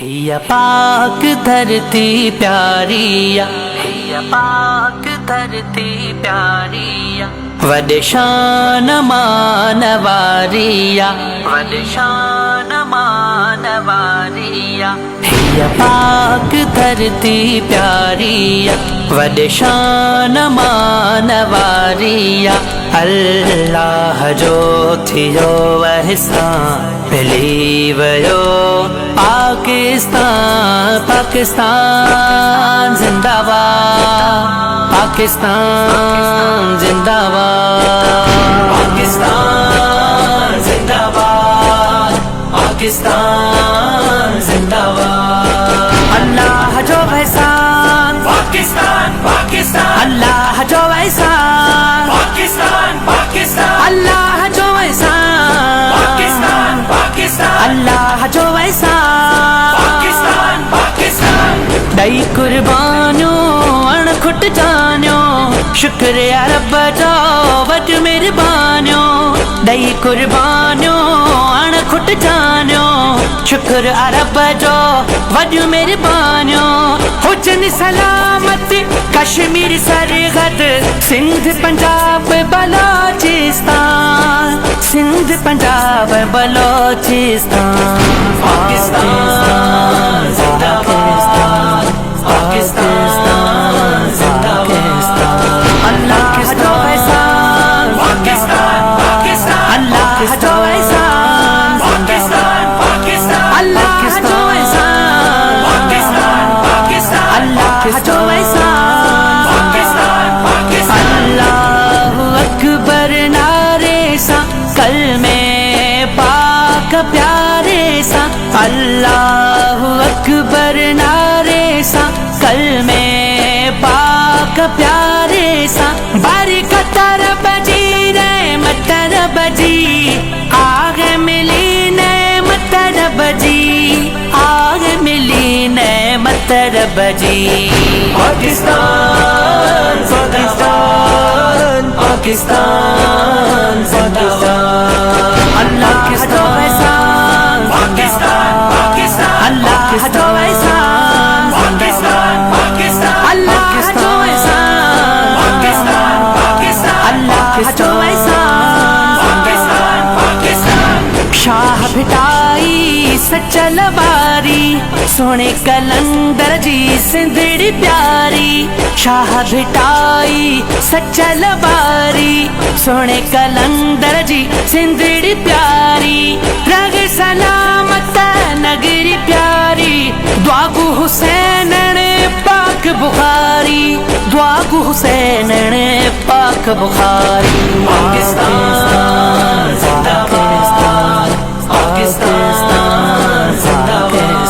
हैया पाक धरती प्यारिया, हैया पाक धरती प्यारिया, वड शान मानवारिया, वड शान मानवारिया। हैया पाक धरती प्यारिया, वड शान मानवारिया। अल्लाह जो थियो एहसान मिली वयो पाकिस्तान, पाकिस्तान जिंदाबाद, पाकिस्तान जिंदाबाद, पाकिस्तान जिंदाबाद, पाकिस्तान जिंदाबाद। अल्लाह जो एहसान पाकिस्तान, पाकिस्तान, अल्लाह जो एहसान पाकिस्तान, पाकिस्तान, अल्लाह जो एहसान पाकिस्तान, पाकिस्तान, अल्लाह जो एहसान पाकिस्तान, पाकिस्तान। दई कुर्बानियों अणखुट जानियो, शुक्रिया रब जो वड मेहरबानियों। दई कुर्बानियों अणखुट जानियो, शुक्र रब जो वड मेहरबानियों। हुजन सलामत कश्मीर सरहद, सिंध पंजाब बलोचिस्तान, सिंध पंजाब बलोचिस्तान। पाकिस्तान जिंदाबाद, पाकिस्तान जिंदाबाद। अल्लाह जो एहसान पाकिस्तान, पाकिस्तान, अल्लाह जो एहसान पाकिस्तान, पाकिस्तान, अल्लाह जो एहसान पाकिस्तान, पाकिस्तान, अल्लाह जो एहसान पाकिस्तान, पाकिस्तान। अल्लाहु अकबर नारे सा कलमे पाक प्यारे सा, अल्लाहु अकबर नारे सा कलमे पाक प्यारे सा। बरकत रब जी रहमत रब जी, आगे मिली नेमत रब जी, आगे मिली नेमत रब जी। पाकिस्तान पाकिस्तान, पाकिस्तान जिंदाबाद। अल्लाह जो एहसान पाकिस्तान, पाकिस्तान, अल्लाह जो एहसान पाकिस्तान, पाकिस्तान, अल्लाह जो एहसान पाकिस्तान, पाकिस्तान, अल्लाह जो एहसान पाकिस्तान, पाकिस्तान। शाह भिटाई सचल बारी, सोने कलंदर जी सिंधड़ी प्यारी। शाह भिटाई सचल बारी, सोने कलंदर जी सिंधड़ी प्यारी। रग सलामत नगरी प्यारी, दुआगु हुसैन ने पाक बुखारी, दुआगु हुसैन ने पाक बुखारी। पाकिस्तान जिंदाबाद, पाकिस्तान जिंदाबाद।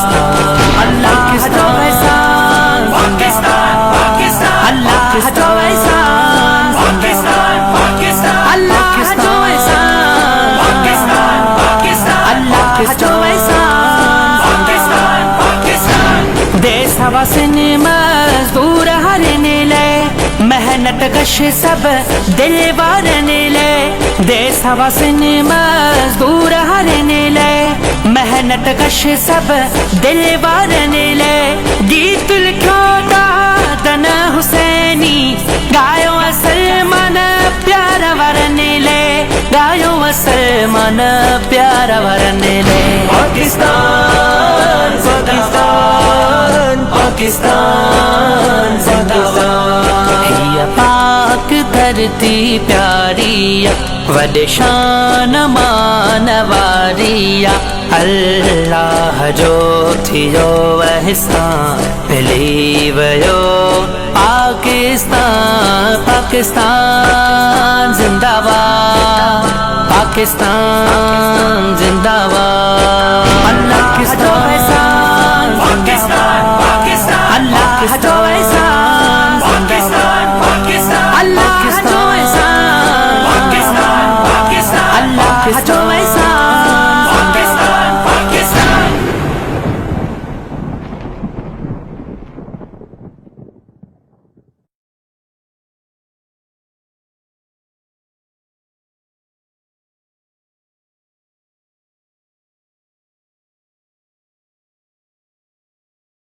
अल्लाह जो एहसान पाकिस्तान, पाकिस्तान, अल्लाह जो एहसान पाकिस्तान, पाकिस्तान, अल्लाह जो एहसान पाकिस्तान, पाकिस्तान, अल्लाह जो एहसान पाकिस्तान, पाकिस्तान। देश हवासिन मजदूर हरने ले, मेहनत कश सब दिल वारने ले। देश हवासिन मजदूर हरने ले, मेहनत कश सब दिल वारने ले। गीत लिखो दादन हुसैनी, गायो असल मन प्यारा वरने ले, गायो असल मन प्यारा वरने ले। पाकिस्तान पाकिस्तान, पाकिस्तान जिंदाबाद। हैया पाक धरती प्यारिया, वड शान मानवारिया। अल्लाह जो थियो एहसान मिली वयो पाकिस्तान, पाकिस्तान जिंदाबाद, पाकिस्तान जिंदाबाद। अल्लाह जो एहसान पाकिस्तान, पाकिस्तान, अल्लाह जो